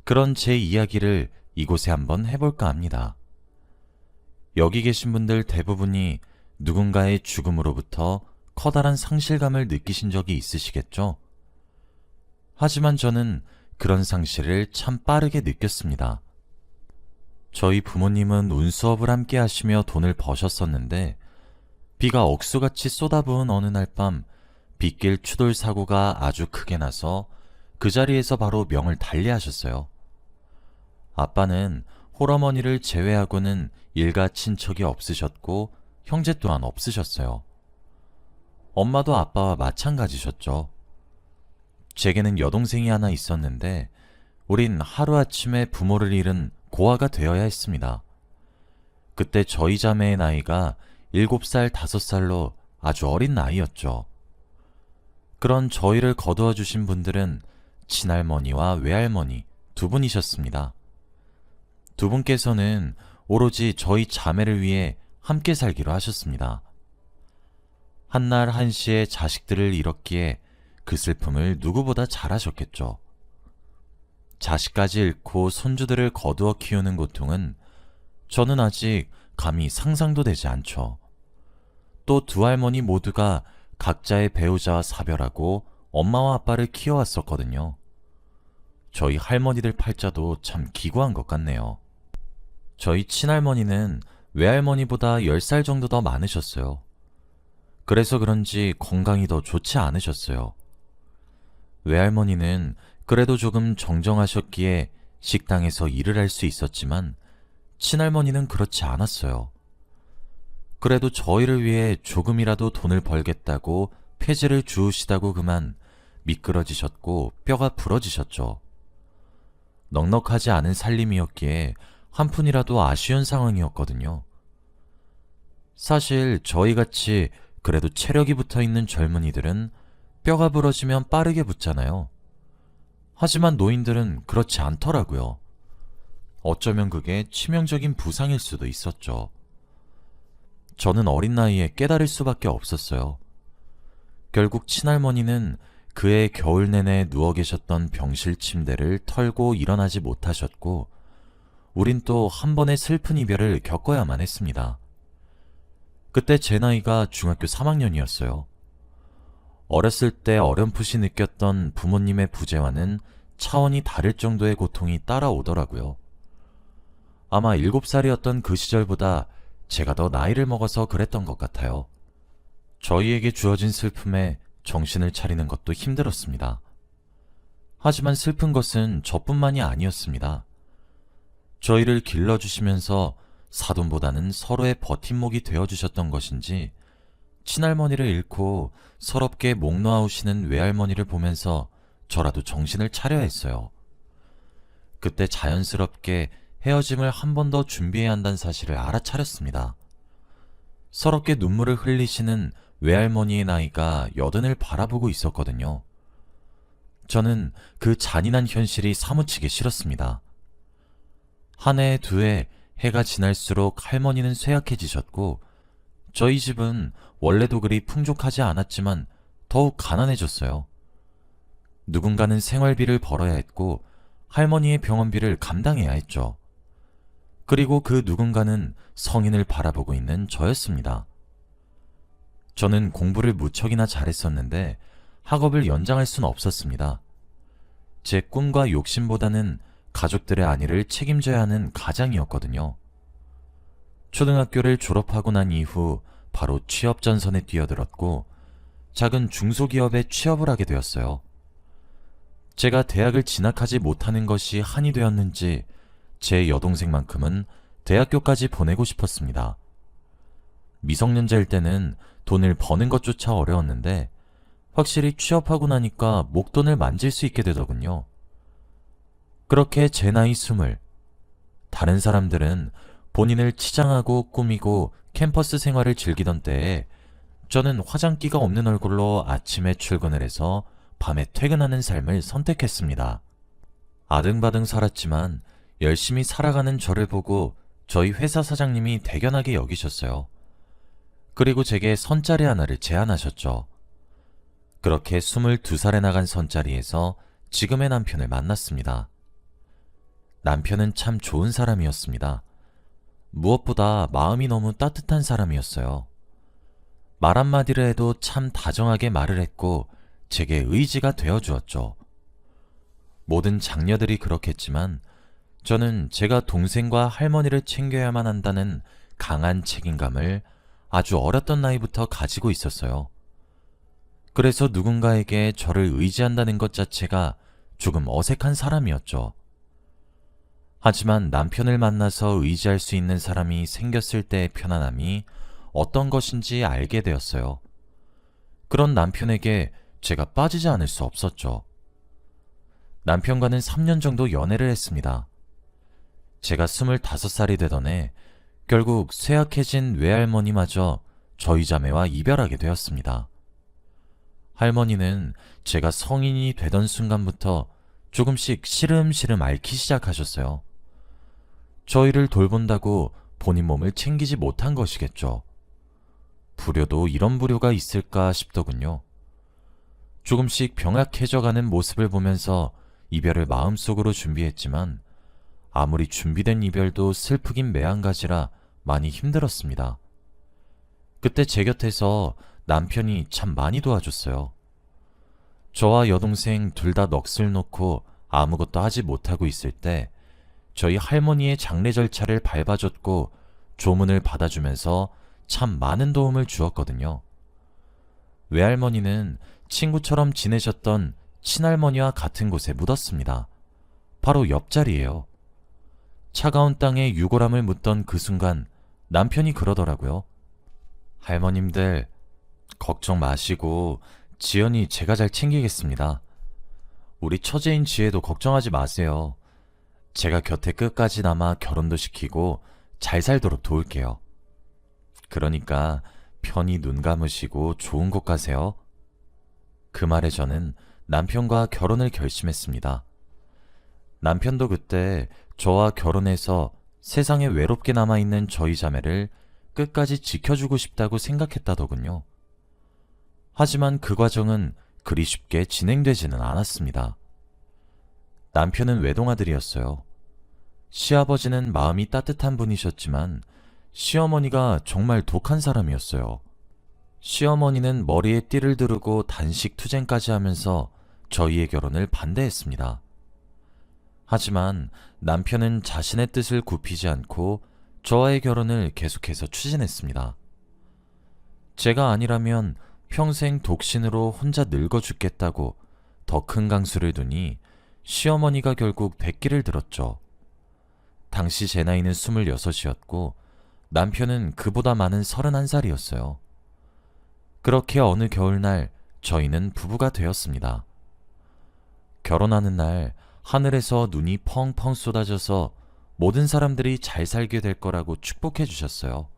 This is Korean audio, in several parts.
그런 제 이야기를 이곳에 한번 해볼까 합니다. 여기 계신 분들 대부분이 누군가의 죽음으로부터 커다란 상실감을 느끼신 적이 있으시겠죠? 하지만 저는 그런 상실을 참 빠르게 느꼈습니다. 저희 부모님은 운수업을 함께 하시며 돈을 버셨었는데 비가 억수같이 쏟아부은 어느 날 밤 빗길 추돌 사고가 아주 크게 나서 그 자리에서 바로 명을 달리하셨어요. 아빠는 홀어머니를 제외하고는 일가 친척이 없으셨고 형제 또한 없으셨어요. 엄마도 아빠와 마찬가지셨죠. 제게는 여동생이 하나 있었는데 우린 하루아침에 부모를 잃은 고아가 되어야 했습니다. 그때 저희 자매의 나이가 7살, 5살로 아주 어린 나이였죠. 그런 저희를 거두어 주신 분들은 친할머니와 외할머니 두 분이셨습니다. 두 분께서는 오로지 저희 자매를 위해 함께 살기로 하셨습니다. 한날 한시에 자식들을 잃었기에 그 슬픔을 누구보다 잘 하셨겠죠. 자식까지 잃고 손주들을 거두어 키우는 고통은 저는 아직 감히 상상도 되지 않죠. 또 두 할머니 모두가 각자의 배우자와 사별하고 엄마와 아빠를 키워왔었거든요. 저희 할머니들 팔자도 참 기구한 것 같네요. 저희 친할머니는 외할머니보다 10살 정도 더 많으셨어요. 그래서 그런지 건강이 더 좋지 않으셨어요. 외할머니는 그래도 조금 정정하셨기에 식당에서 일을 할 수 있었지만 친할머니는 그렇지 않았어요. 그래도 저희를 위해 조금이라도 돈을 벌겠다고 폐지를 주우시다고 그만 미끄러지셨고 뼈가 부러지셨죠. 넉넉하지 않은 살림이었기에 한 푼이라도 아쉬운 상황이었거든요. 사실 저희같이 그래도 체력이 붙어있는 젊은이들은 뼈가 부러지면 빠르게 붙잖아요. 하지만 노인들은 그렇지 않더라고요. 어쩌면 그게 치명적인 부상일 수도 있었죠. 저는 어린 나이에 깨달을 수밖에 없었어요. 결국 친할머니는 그해 겨울 내내 누워 계셨던 병실 침대를 털고 일어나지 못하셨고 우린 또 한 번의 슬픈 이별을 겪어야만 했습니다. 그때 제 나이가 중학교 3학년이었어요. 어렸을 때 어렴풋이 느꼈던 부모님의 부재와는 차원이 다를 정도의 고통이 따라오더라고요. 아마 7살이었던 그 시절보다 제가 더 나이를 먹어서 그랬던 것 같아요. 저희에게 주어진 슬픔에 정신을 차리는 것도 힘들었습니다. 하지만 슬픈 것은 저뿐만이 아니었습니다. 저희를 길러주시면서 사돈보다는 서로의 버팀목이 되어주셨던 것인지 친할머니를 잃고 서럽게 목 놓아오시는 외할머니를 보면서 저라도 정신을 차려야 했어요. 그때 자연스럽게 헤어짐을 한 번 더 준비해야 한다는 사실을 알아차렸습니다. 서럽게 눈물을 흘리시는 외할머니의 나이가 80을 바라보고 있었거든요. 저는 그 잔인한 현실이 사무치게 싫었습니다. 한 해, 두 해, 해가 지날수록 할머니는 쇠약해지셨고 저희 집은 원래도 그리 풍족하지 않았지만 더욱 가난해졌어요. 누군가는 생활비를 벌어야 했고 할머니의 병원비를 감당해야 했죠. 그리고 그 누군가는 성인을 바라보고 있는 저였습니다. 저는 공부를 무척이나 잘했었는데 학업을 연장할 수는 없었습니다. 제 꿈과 욕심보다는 가족들의 안위를 책임져야 하는 가장이었거든요. 초등학교를 졸업하고 난 이후 바로 취업 전선에 뛰어들었고 작은 중소기업에 취업을 하게 되었어요. 제가 대학을 진학하지 못하는 것이 한이 되었는지 제 여동생만큼은 대학교까지 보내고 싶었습니다. 미성년자일 때는 돈을 버는 것조차 어려웠는데 확실히 취업하고 나니까 목돈을 만질 수 있게 되더군요. 그렇게 제 나이 20, 다른 사람들은 본인을 치장하고 꾸미고 캠퍼스 생활을 즐기던 때에 저는 화장기가 없는 얼굴로 아침에 출근을 해서 밤에 퇴근하는 삶을 선택했습니다. 아등바등 살았지만 열심히 살아가는 저를 보고 저희 회사 사장님이 대견하게 여기셨어요. 그리고 제게 선짜리 하나를 제안하셨죠. 그렇게 22살에 나간 선짜리에서 지금의 남편을 만났습니다. 남편은 참 좋은 사람이었습니다. 무엇보다 마음이 너무 따뜻한 사람이었어요. 말 한마디를 해도 참 다정하게 말을 했고 제게 의지가 되어 주었죠. 모든 장녀들이 그렇겠지만 저는 제가 동생과 할머니를 챙겨야만 한다는 강한 책임감을 아주 어렸던 나이부터 가지고 있었어요. 그래서 누군가에게 저를 의지한다는 것 자체가 조금 어색한 사람이었죠. 하지만 남편을 만나서 의지할 수 있는 사람이 생겼을 때의 편안함이 어떤 것인지 알게 되었어요. 그런 남편에게 제가 빠지지 않을 수 없었죠. 남편과는 3년 정도 연애를 했습니다. 제가 25살이 되던 해 결국 쇠약해진 외할머니마저 저희 자매와 이별하게 되었습니다. 할머니는 제가 성인이 되던 순간부터 조금씩 시름시름 앓기 시작하셨어요. 저희를 돌본다고 본인 몸을 챙기지 못한 것이겠죠. 불효도 이런 불효가 있을까 싶더군요. 조금씩 병약해져가는 모습을 보면서 이별을 마음속으로 준비했지만 아무리 준비된 이별도 슬프긴 매한가지라 많이 힘들었습니다. 그때 제 곁에서 남편이 참 많이 도와줬어요. 저와 여동생 둘 다 넋을 놓고 아무것도 하지 못하고 있을 때 저희 할머니의 장례 절차를 밟아줬고 조문을 받아주면서 참 많은 도움을 주었거든요. 외할머니는 친구처럼 지내셨던 친할머니와 같은 곳에 묻었습니다. 바로 옆자리예요. 차가운 땅에 유골함을 묻던 그 순간 남편이 그러더라고요. 할머님들 걱정 마시고 지연이 제가 잘 챙기겠습니다. 우리 처제인 지혜도 걱정하지 마세요. 제가 곁에 끝까지 남아 결혼도 시키고 잘 살도록 도울게요. 그러니까 편히 눈 감으시고 좋은 곳 가세요. 그 말에 저는 남편과 결혼을 결심했습니다. 남편도 그때 저와 결혼해서 세상에 외롭게 남아있는 저희 자매를 끝까지 지켜주고 싶다고 생각했다더군요. 하지만 그 과정은 그리 쉽게 진행되지는 않았습니다. 남편은 외동아들이었어요. 시아버지는 마음이 따뜻한 분이셨지만 시어머니가 정말 독한 사람이었어요. 시어머니는 머리에 띠를 두르고 단식 투쟁까지 하면서 저희의 결혼을 반대했습니다. 하지만 남편은 자신의 뜻을 굽히지 않고 저와의 결혼을 계속해서 추진했습니다. 제가 아니라면 평생 독신으로 혼자 늙어 죽겠다고 더 큰 강수를 두니 시어머니가 결국 백기를 들었죠. 당시 제 나이는 26이었고 남편은 그보다 많은 31살이었어요. 그렇게 어느 겨울날 저희는 부부가 되었습니다. 결혼하는 날 하늘에서 눈이 펑펑 쏟아져서 모든 사람들이 잘 살게 될 거라고 축복해 주셨어요.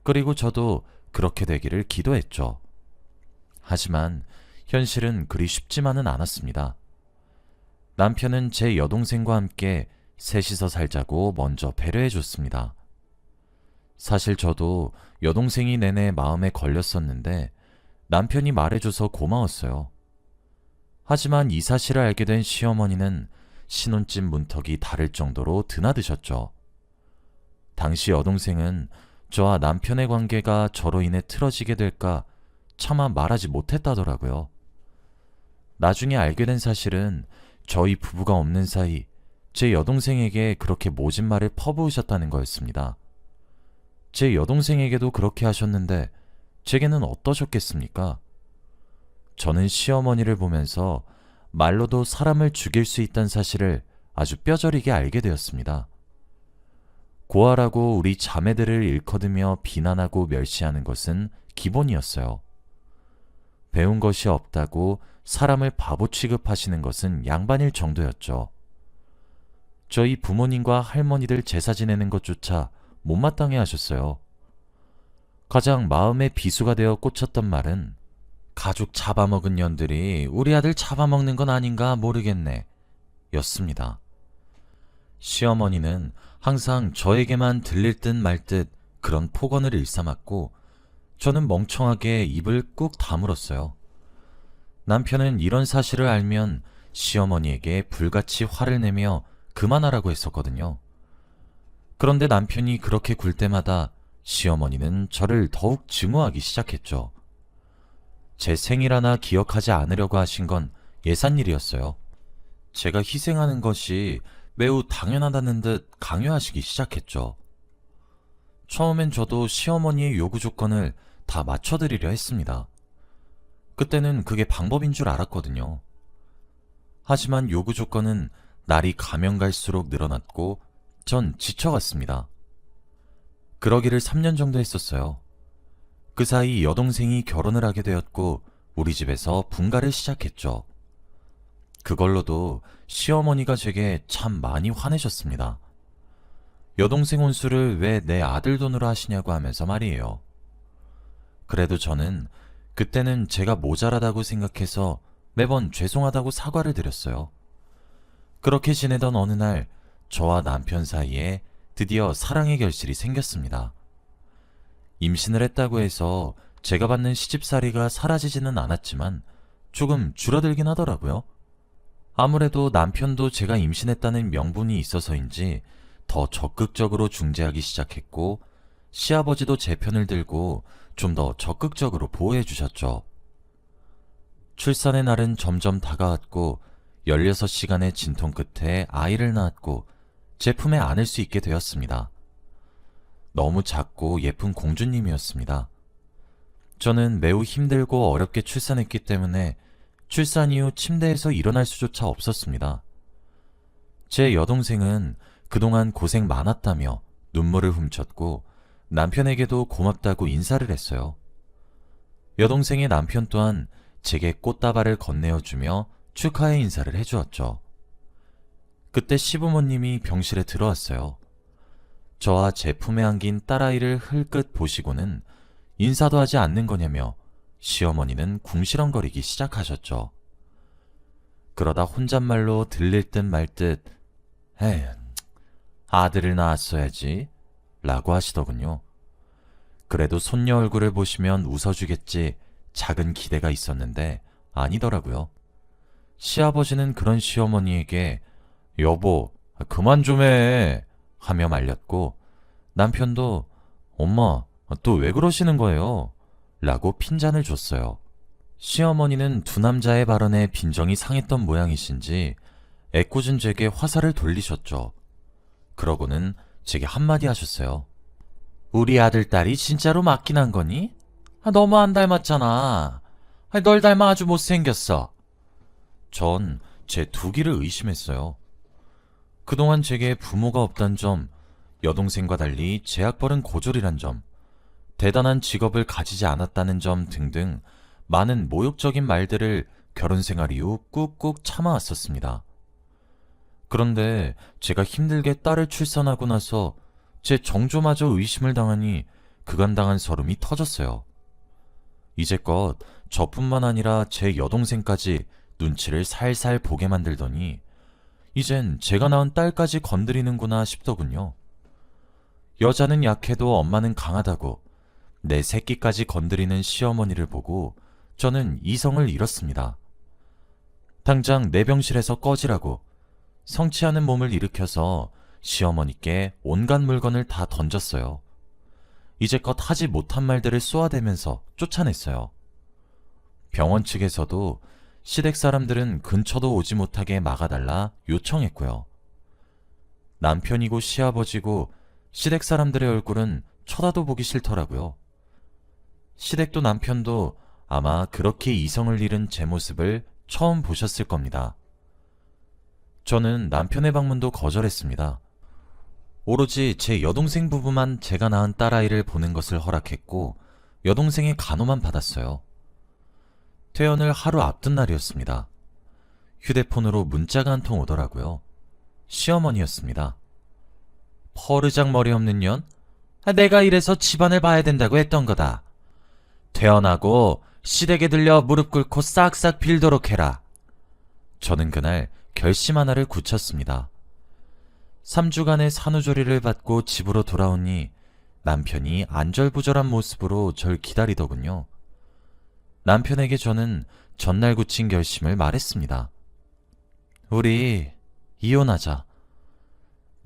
그리고 저도 그렇게 되기를 기도했죠. 하지만 현실은 그리 쉽지만은 않았습니다. 남편은 제 여동생과 함께 셋이서 살자고 먼저 배려해 줬습니다. 사실 저도 여동생이 내내 마음에 걸렸었는데 남편이 말해줘서 고마웠어요. 하지만 이 사실을 알게 된 시어머니는 신혼집 문턱이 다를 정도로 드나드셨죠. 당시 여동생은 저와 남편의 관계가 저로 인해 틀어지게 될까 차마 말하지 못했다더라고요. 나중에 알게 된 사실은 저희 부부가 없는 사이 제 여동생에게 그렇게 모진 말을 퍼부으셨다는 거였습니다. 제 여동생에게도 그렇게 하셨는데 제게는 어떠셨겠습니까? 저는 시어머니를 보면서 말로도 사람을 죽일 수 있다는 사실을 아주 뼈저리게 알게 되었습니다. 고아라고 우리 자매들을 일커드며 비난하고 멸시하는 것은 기본이었어요. 배운 것이 없다고 사람을 바보 취급하시는 것은 양반일 정도였죠. 저희 부모님과 할머니들 제사 지내는 것조차 못마땅해 하셨어요. 가장 마음의 비수가 되어 꽂혔던 말은 가족 잡아먹은 년들이 우리 아들 잡아먹는 건 아닌가 모르겠네 였습니다. 시어머니는 항상 저에게만 들릴 듯 말 듯 그런 폭언을 일삼았고 저는 멍청하게 입을 꾹 다물었어요. 남편은 이런 사실을 알면 시어머니에게 불같이 화를 내며 그만하라고 했었거든요. 그런데 남편이 그렇게 굴 때마다 시어머니는 저를 더욱 증오하기 시작했죠. 제 생일 하나 기억하지 않으려고 하신 건 예산일이었어요. 제가 희생하는 것이 매우 당연하다는 듯 강요하시기 시작했죠. 처음엔 저도 시어머니의 요구 조건을 다 맞춰드리려 했습니다. 그때는 그게 방법인 줄 알았거든요. 하지만 요구 조건은 날이 가면 갈수록 늘어났고 전 지쳐갔습니다. 그러기를 3년 정도 했었어요. 그 사이 여동생이 결혼을 하게 되었고 우리 집에서 분가를 시작했죠. 그걸로도 시어머니가 제게 참 많이 화내셨습니다. 여동생 혼수를 왜 내 아들 돈으로 하시냐고 하면서 말이에요. 그래도 저는 그때는 제가 모자라다고 생각해서 매번 죄송하다고 사과를 드렸어요. 그렇게 지내던 어느 날 저와 남편 사이에 드디어 사랑의 결실이 생겼습니다. 임신을 했다고 해서 제가 받는 시집살이가 사라지지는 않았지만 조금 줄어들긴 하더라고요. 아무래도 남편도 제가 임신했다는 명분이 있어서인지 더 적극적으로 중재하기 시작했고 시아버지도 제 편을 들고 좀 더 적극적으로 보호해 주셨죠. 출산의 날은 점점 다가왔고 16시간의 진통 끝에 아이를 낳았고 제 품에 안을 수 있게 되었습니다. 너무 작고 예쁜 공주님이었습니다. 저는 매우 힘들고 어렵게 출산했기 때문에 출산 이후 침대에서 일어날 수조차 없었습니다. 제 여동생은 그동안 고생 많았다며 눈물을 훔쳤고 남편에게도 고맙다고 인사를 했어요. 여동생의 남편 또한 제게 꽃다발을 건네어주며 축하의 인사를 해주었죠. 그때 시부모님이 병실에 들어왔어요. 저와 제 품에 안긴 딸아이를 흘끗 보시고는 인사도 하지 않는 거냐며 시어머니는 궁시렁거리기 시작하셨죠. 그러다 혼잣말로 들릴 듯 말 듯 에휴, 아들을 낳았어야지 라고 하시더군요. 그래도 손녀 얼굴을 보시면 웃어주겠지 작은 기대가 있었는데 아니더라고요. 시아버지는 그런 시어머니에게 여보 그만 좀 해 하며 말렸고 남편도 엄마 또 왜 그러시는 거예요? 라고 핀잔을 줬어요. 시어머니는 두 남자의 발언에 빈정이 상했던 모양이신지 애꿎은 제게 화살을 돌리셨죠. 그러고는 제게 한마디 하셨어요. 우리 아들 딸이 진짜로 맞긴 한 거니? 너무 안 닮았잖아. 널 닮아 아주 못생겼어. 전 제 두 귀를 의심했어요. 그동안 제게 부모가 없단 점, 여동생과 달리 제약벌은 고졸이란 점, 대단한 직업을 가지지 않았다는 점 등등 많은 모욕적인 말들을 결혼 생활 이후 꾹꾹 참아왔었습니다. 그런데 제가 힘들게 딸을 출산하고 나서 제 정조마저 의심을 당하니 그간 당한 서름이 터졌어요. 이제껏 저뿐만 아니라 제 여동생까지 눈치를 살살 보게 만들더니 이젠 제가 낳은 딸까지 건드리는구나 싶더군요. 여자는 약해도 엄마는 강하다고 내 새끼까지 건드리는 시어머니를 보고 저는 이성을 잃었습니다. 당장 내 병실에서 꺼지라고 성취하는 몸을 일으켜서 시어머니께 온갖 물건을 다 던졌어요. 이제껏 하지 못한 말들을 쏘아대면서 쫓아냈어요. 병원 측에서도 시댁 사람들은 근처도 오지 못하게 막아달라 요청했고요. 남편이고 시아버지고 시댁 사람들의 얼굴은 쳐다도 보기 싫더라고요. 시댁도 남편도 아마 그렇게 이성을 잃은 제 모습을 처음 보셨을 겁니다. 저는 남편의 방문도 거절했습니다. 오로지 제 여동생 부부만 제가 낳은 딸아이를 보는 것을 허락했고 여동생의 간호만 받았어요. 퇴원을 하루 앞둔 날이었습니다. 휴대폰으로 문자가 한 통 오더라고요. 시어머니였습니다. 퍼르장 머리 없는 년? 내가 이래서 집안을 봐야 된다고 했던 거다. 퇴원하고 시댁에 들려 무릎 꿇고 싹싹 빌도록 해라. 저는 그날 결심 하나를 굳혔습니다. 3주간의 산후조리를 받고 집으로 돌아오니 남편이 안절부절한 모습으로 절 기다리더군요. 남편에게 저는 전날 굳힌 결심을 말했습니다. 우리 이혼하자.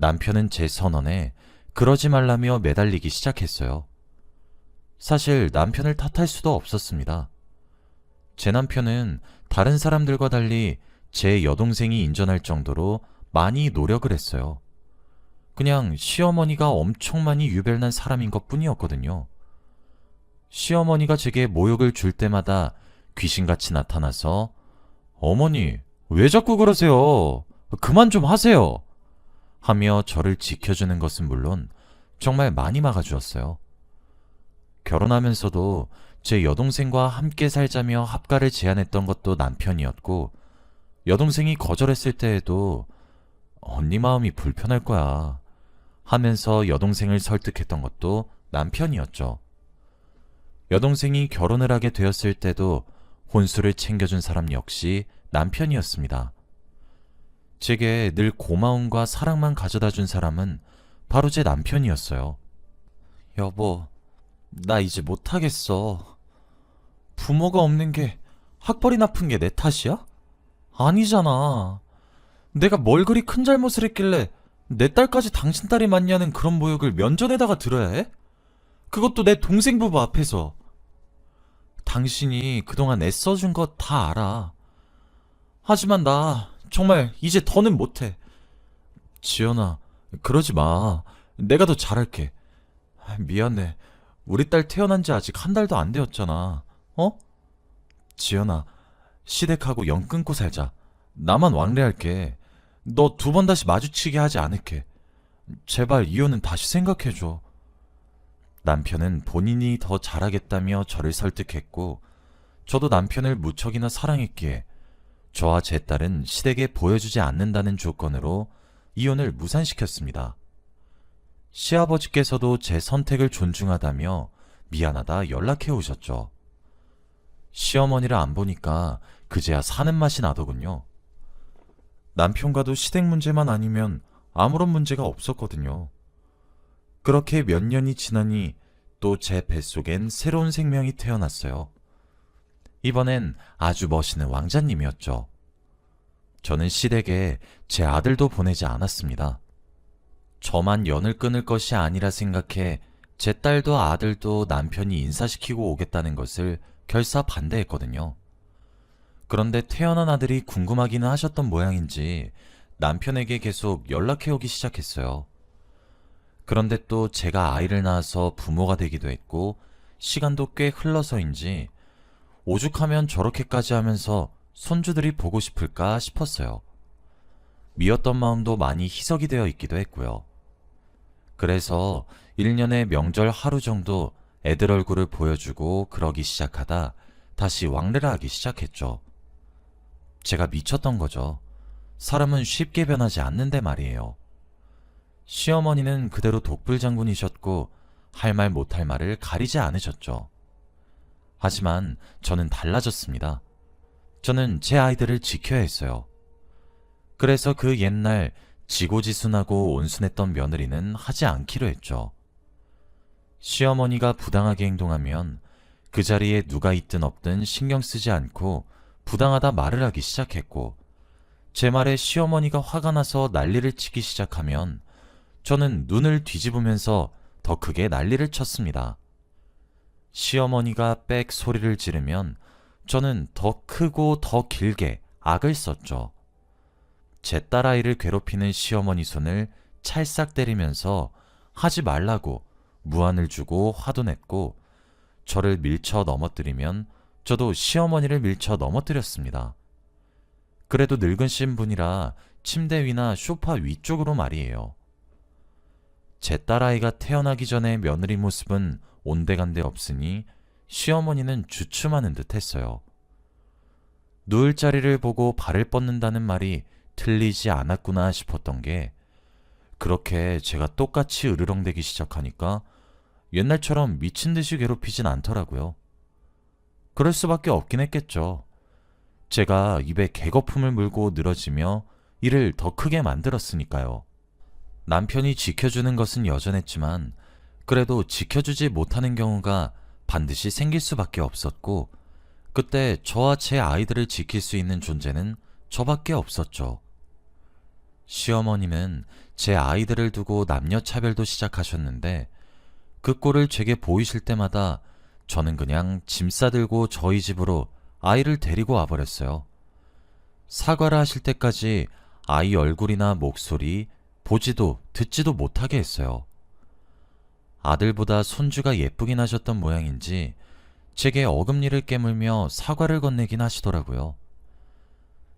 남편은 제 선언에 그러지 말라며 매달리기 시작했어요. 사실 남편을 탓할 수도 없었습니다. 제 남편은 다른 사람들과 달리 제 여동생이 인정할 정도로 많이 노력을 했어요. 그냥 시어머니가 엄청 많이 유별난 사람인 것 뿐이었거든요. 시어머니가 제게 모욕을 줄 때마다 귀신같이 나타나서 어머니, 왜 자꾸 그러세요? 그만 좀 하세요. 하며 저를 지켜주는 것은 물론 정말 많이 막아주었어요. 결혼하면서도 제 여동생과 함께 살자며 합가를 제안했던 것도 남편이었고, 여동생이 거절했을 때에도 언니 마음이 불편할 거야 하면서 여동생을 설득했던 것도 남편이었죠. 여동생이 결혼을 하게 되었을 때도 혼수를 챙겨준 사람 역시 남편이었습니다. 제게 늘 고마움과 사랑만 가져다 준 사람은 바로 제 남편이었어요. 여보, 나 이제 못하겠어. 부모가 없는 게 학벌이 나쁜 게 내 탓이야? 아니잖아. 내가 뭘 그리 큰 잘못을 했길래 내 딸까지 당신 딸이 맞냐는 그런 모욕을 면전에다가 들어야 해? 그것도 내 동생 부부 앞에서. 당신이 그동안 애써준 거 다 알아. 하지만 나 정말 이제 더는 못해. 지연아, 그러지 마. 내가 더 잘할게. 미안해. 우리 딸 태어난 지 아직 한 달도 안 되었잖아. 어? 지연아, 시댁하고 연 끊고 살자. 나만 왕래할게. 너 두 번 다시 마주치게 하지 않을게. 제발 이혼은 다시 생각해줘. 남편은 본인이 더 잘하겠다며 저를 설득했고, 저도 남편을 무척이나 사랑했기에 저와 제 딸은 시댁에 보여주지 않는다는 조건으로 이혼을 무산시켰습니다. 시아버지께서도 제 선택을 존중하다며 미안하다 연락해 오셨죠. 시어머니를 안 보니까 그제야 사는 맛이 나더군요. 남편과도 시댁 문제만 아니면 아무런 문제가 없었거든요. 그렇게 몇 년이 지나니 또 제 뱃속엔 새로운 생명이 태어났어요. 이번엔 아주 멋있는 왕자님이었죠. 저는 시댁에 제 아들도 보내지 않았습니다. 저만 연을 끊을 것이 아니라 생각해 제 딸도 아들도 남편이 인사시키고 오겠다는 것을 결사 반대했거든요. 그런데 태어난 아들이 궁금하기는 하셨던 모양인지 남편에게 계속 연락해 오기 시작했어요. 그런데 또 제가 아이를 낳아서 부모가 되기도 했고 시간도 꽤 흘러서인지 오죽하면 저렇게까지 하면서 손주들이 보고 싶을까 싶었어요. 미웠던 마음도 많이 희석이 되어 있기도 했고요. 그래서 1년에 명절 하루 정도 애들 얼굴을 보여주고 그러기 시작하다 다시 왕래를 하기 시작했죠. 제가 미쳤던 거죠. 사람은 쉽게 변하지 않는데 말이에요. 시어머니는 그대로 독불장군이셨고 할 말 못할 말을 가리지 않으셨죠. 하지만 저는 달라졌습니다. 저는 제 아이들을 지켜야 했어요. 그래서 그 옛날 지고지순하고 온순했던 며느리는 하지 않기로 했죠. 시어머니가 부당하게 행동하면 그 자리에 누가 있든 없든 신경 쓰지 않고 부당하다 말을 하기 시작했고, 제 말에 시어머니가 화가 나서 난리를 치기 시작하면 저는 눈을 뒤집으면서 더 크게 난리를 쳤습니다. 시어머니가 빽 소리를 지르면 저는 더 크고 더 길게 악을 썼죠. 제 딸아이를 괴롭히는 시어머니 손을 찰싹 때리면서 하지 말라고 무안을 주고 화도 냈고, 저를 밀쳐 넘어뜨리면 저도 시어머니를 밀쳐 넘어뜨렸습니다. 그래도 늙은 신분이라 침대 위나 소파 위쪽으로 말이에요. 제 딸아이가 태어나기 전에 며느리 모습은 온데간데 없으니 시어머니는 주춤하는 듯 했어요. 누울 자리를 보고 발을 뻗는다는 말이 틀리지 않았구나 싶었던 게, 그렇게 제가 똑같이 으르렁대기 시작하니까 옛날처럼 미친 듯이 괴롭히진 않더라고요. 그럴 수밖에 없긴 했겠죠. 제가 입에 개거품을 물고 늘어지며 이를 더 크게 만들었으니까요. 남편이 지켜주는 것은 여전했지만 그래도 지켜주지 못하는 경우가 반드시 생길 수밖에 없었고, 그때 저와 제 아이들을 지킬 수 있는 존재는 저밖에 없었죠. 시어머니는 제 아이들을 두고 남녀 차별도 시작하셨는데 그 꼴을 제게 보이실 때마다 저는 그냥 짐 싸들고 저희 집으로 아이를 데리고 와버렸어요. 사과를 하실 때까지 아이 얼굴이나 목소리 보지도 듣지도 못하게 했어요. 아들보다 손주가 예쁘긴 하셨던 모양인지 제게 어금니를 깨물며 사과를 건네긴 하시더라고요.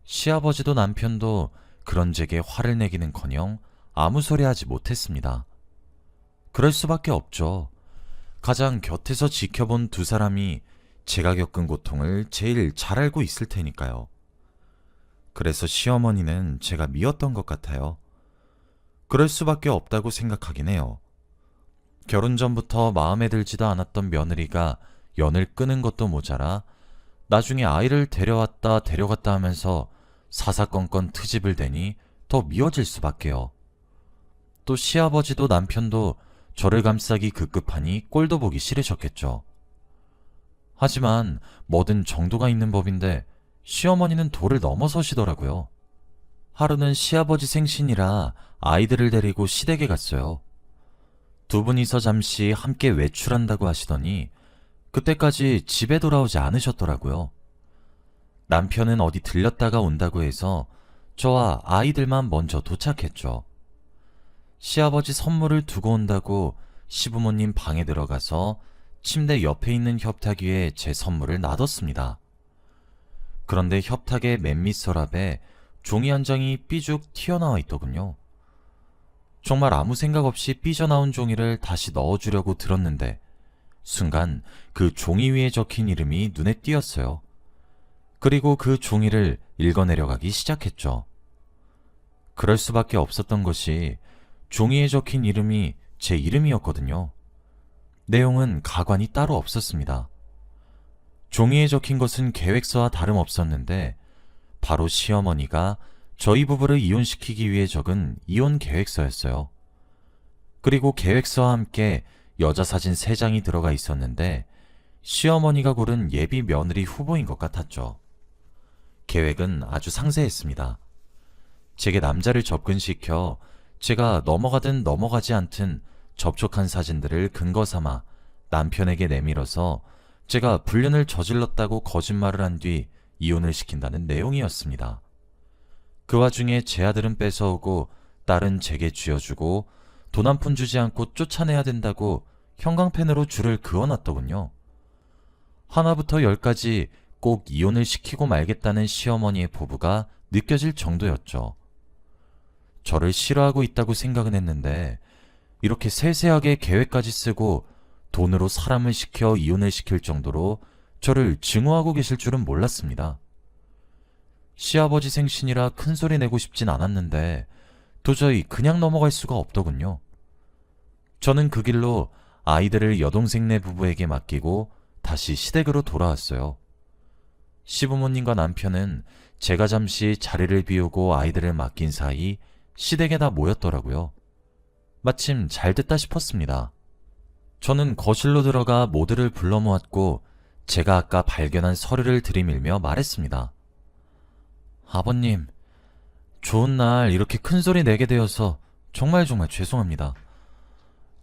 시아버지도 남편도 그런 제게 화를 내기는커녕 아무 소리 하지 못했습니다. 그럴 수밖에 없죠. 가장 곁에서 지켜본 두 사람이 제가 겪은 고통을 제일 잘 알고 있을 테니까요. 그래서 시어머니는 제가 미웠던 것 같아요. 그럴 수밖에 없다고 생각하긴 해요. 결혼 전부터 마음에 들지도 않았던 며느리가 연을 끄는 것도 모자라 나중에 아이를 데려왔다 데려갔다 하면서 사사건건 트집을 대니 더 미워질 수밖에요. 또 시아버지도 남편도 저를 감싸기 급급하니 꼴도 보기 싫으셨겠죠. 하지만 뭐든 정도가 있는 법인데 시어머니는 도를 넘어서시더라고요. 하루는 시아버지 생신이라 아이들을 데리고 시댁에 갔어요. 두 분이서 잠시 함께 외출한다고 하시더니 그때까지 집에 돌아오지 않으셨더라고요. 남편은 어디 들렸다가 온다고 해서 저와 아이들만 먼저 도착했죠. 시아버지 선물을 두고 온다고 시부모님 방에 들어가서 침대 옆에 있는 협탁 위에 제 선물을 놔뒀습니다. 그런데 협탁의 맨 밑 서랍에 종이 한 장이 삐죽 튀어나와 있더군요. 정말 아무 생각 없이 삐져나온 종이를 다시 넣어주려고 들었는데 순간 그 종이 위에 적힌 이름이 눈에 띄었어요. 그리고 그 종이를 읽어내려가기 시작했죠. 그럴 수밖에 없었던 것이 종이에 적힌 이름이 제 이름이었거든요. 내용은 가관이 따로 없었습니다. 종이에 적힌 것은 계획서와 다름없었는데 바로 시어머니가 저희 부부를 이혼시키기 위해 적은 이혼 계획서였어요. 그리고 계획서와 함께 여자 사진 3장이 들어가 있었는데 시어머니가 고른 예비 며느리 후보인 것 같았죠. 계획은 아주 상세했습니다. 제게 남자를 접근시켜 제가 넘어가든 넘어가지 않든 접촉한 사진들을 근거 삼아 남편에게 내밀어서 제가 불륜을 저질렀다고 거짓말을 한 뒤 이혼을 시킨다는 내용이었습니다. 그 와중에 제 아들은 뺏어오고 딸은 제게 쥐어주고 돈 한 푼 주지 않고 쫓아내야 된다고 형광펜으로 줄을 그어놨더군요. 하나부터 10까지 꼭 이혼을 시키고 말겠다는 시어머니의 포부가 느껴질 정도였죠. 저를 싫어하고 있다고 생각은 했는데 이렇게 세세하게 계획까지 쓰고 돈으로 사람을 시켜 이혼을 시킬 정도로 저를 증오하고 계실 줄은 몰랐습니다. 시아버지 생신이라 큰소리 내고 싶진 않았는데 도저히 그냥 넘어갈 수가 없더군요. 저는 그 길로 아이들을 여동생네 부부에게 맡기고 다시 시댁으로 돌아왔어요. 시부모님과 남편은 제가 잠시 자리를 비우고 아이들을 맡긴 사이 시댁에 다 모였더라고요. 마침 잘 됐다 싶었습니다. 저는 거실로 들어가 모두를 불러 모았고 제가 아까 발견한 서류를 들이밀며 말했습니다. 아버님, 좋은 날 이렇게 큰 소리 내게 되어서 정말 죄송합니다.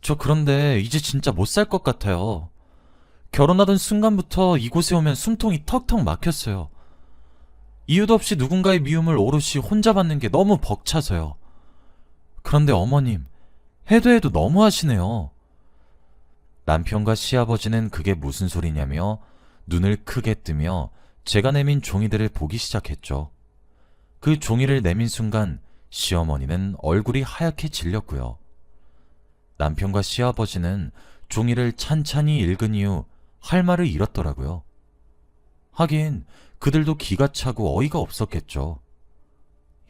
저 그런데 이제 진짜 못 살 것 같아요. 결혼하던 순간부터 이곳에 오면 숨통이 턱턱 막혔어요. 이유도 없이 누군가의 미움을 오롯이 혼자 받는 게 너무 벅차서요. 그런데 어머님, 해도 해도 너무하시네요. 남편과 시아버지는 그게 무슨 소리냐며 눈을 크게 뜨며 제가 내민 종이들을 보기 시작했죠. 그 종이를 내민 순간 시어머니는 얼굴이 하얗게 질렸고요. 남편과 시아버지는 종이를 찬찬히 읽은 이후 할 말을 잃었더라고요. 하긴 그들도 기가 차고 어이가 없었겠죠.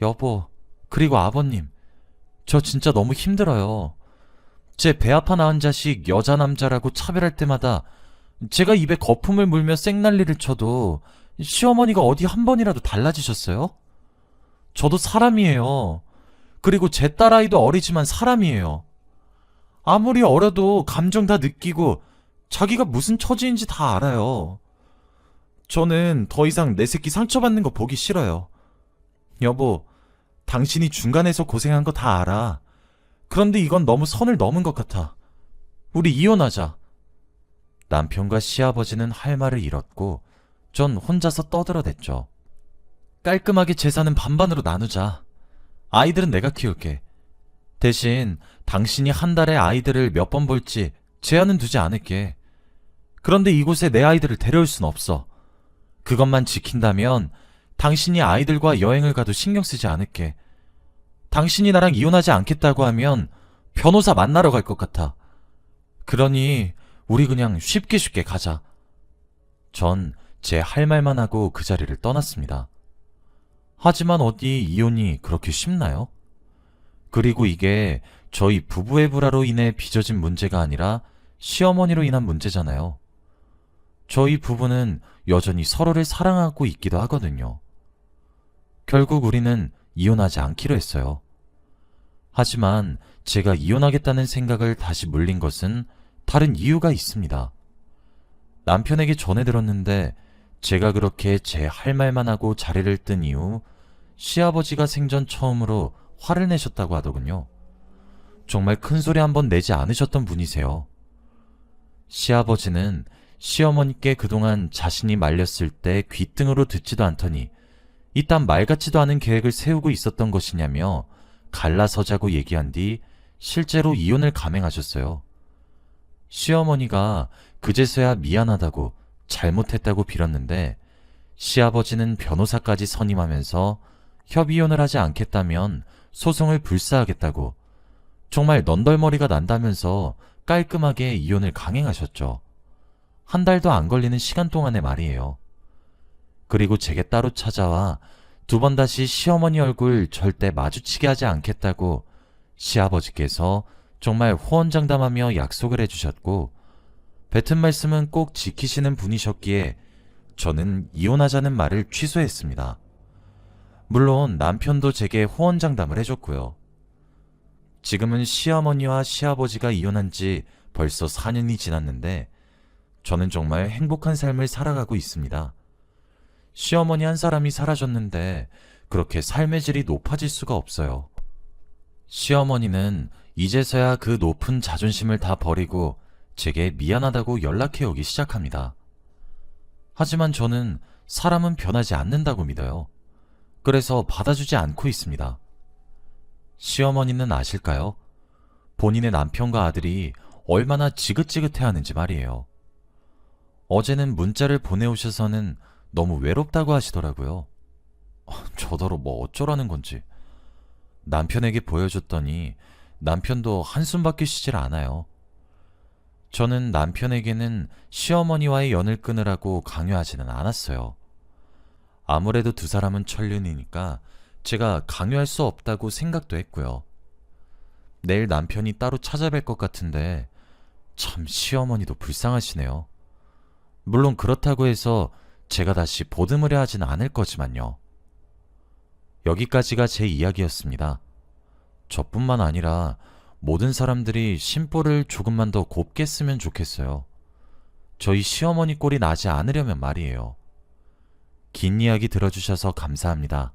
여보, 그리고 아버님, 저 진짜 너무 힘들어요. 제 배 아파 낳은 자식 여자 남자라고 차별할 때마다 제가 입에 거품을 물며 쌩난리를 쳐도 시어머니가 어디 한 번이라도 달라지셨어요? 저도 사람이에요. 그리고 제 딸아이도 어리지만 사람이에요. 아무리 어려도 감정 다 느끼고 자기가 무슨 처지인지 다 알아요. 저는 더 이상 내 새끼 상처받는 거 보기 싫어요. 여보, 당신이 중간에서 고생한 거 다 알아. 그런데 이건 너무 선을 넘은 것 같아. 우리 이혼하자. 남편과 시아버지는 할 말을 잃었고 전 혼자서 떠들어댔죠. 깔끔하게 재산은 반반으로 나누자. 아이들은 내가 키울게. 대신 당신이 한 달에 아이들을 몇 번 볼지 제한은 두지 않을게. 그런데 이곳에 내 아이들을 데려올 순 없어. 그것만 지킨다면 당신이 아이들과 여행을 가도 신경 쓰지 않을게. 당신이 나랑 이혼하지 않겠다고 하면 변호사 만나러 갈 것 같아. 그러니 우리 그냥 쉽게 쉽게 가자. 전 제 할 말만 하고 그 자리를 떠났습니다. 하지만 어디 이혼이 그렇게 쉽나요? 그리고 이게 저희 부부의 불화로 인해 빚어진 문제가 아니라 시어머니로 인한 문제잖아요. 저희 부부는 여전히 서로를 사랑하고 있기도 하거든요. 결국 우리는 이혼하지 않기로 했어요. 하지만 제가 이혼하겠다는 생각을 다시 물린 것은 다른 이유가 있습니다. 남편에게 전해 들었는데 제가 그렇게 제 할 말만 하고 자리를 뜬 이후 시아버지가 생전 처음으로 화를 내셨다고 하더군요. 정말 큰 소리 한번 내지 않으셨던 분이세요. 시아버지는 시어머니께 그동안 자신이 말렸을 때 귓등으로 듣지도 않더니 이딴 말 같지도 않은 계획을 세우고 있었던 것이냐며 갈라서자고 얘기한 뒤 실제로 이혼을 감행하셨어요. 시어머니가 그제서야 미안하다고 잘못했다고 빌었는데 시아버지는 변호사까지 선임하면서 협의혼을 하지 않겠다면 소송을 불사하겠다고 정말 넌덜머리가 난다면서 깔끔하게 이혼을 강행하셨죠. 한 달도 안 걸리는 시간 동안의 말이에요. 그리고 제게 따로 찾아와 두 번 다시 시어머니 얼굴 절대 마주치게 하지 않겠다고 시아버지께서 정말 호언장담하며 약속을 해주셨고 뱉은 말씀은 꼭 지키시는 분이셨기에 저는 이혼하자는 말을 취소했습니다. 물론 남편도 제게 호언장담을 해줬고요. 지금은 시어머니와 시아버지가 이혼한 지 벌써 4년이 지났는데 저는 정말 행복한 삶을 살아가고 있습니다. 시어머니 한 사람이 사라졌는데 그렇게 삶의 질이 높아질 수가 없어요. 시어머니는 이제서야 그 높은 자존심을 다 버리고 제게 미안하다고 연락해 오기 시작합니다. 하지만 저는 사람은 변하지 않는다고 믿어요. 그래서 받아주지 않고 있습니다. 시어머니는 아실까요? 본인의 남편과 아들이 얼마나 지긋지긋해하는지 말이에요. 어제는 문자를 보내오셔서는 너무 외롭다고 하시더라고요. 저더러 뭐 어쩌라는 건지. 남편에게 보여줬더니 남편도 한숨밖에 쉬질 않아요. 저는 남편에게는 시어머니와의 연을 끊으라고 강요하지는 않았어요. 아무래도 두 사람은 천륜이니까 제가 강요할 수 없다고 생각도 했고요. 내일 남편이 따로 찾아뵐 것 같은데 참 시어머니도 불쌍하시네요. 물론 그렇다고 해서 제가 다시 보듬으려 하진 않을 거지만요. 여기까지가 제 이야기였습니다. 저뿐만 아니라 모든 사람들이 심보를 조금만 더 곱게 쓰면 좋겠어요. 저희 시어머니 꼴이 나지 않으려면 말이에요. 긴 이야기 들어주셔서 감사합니다.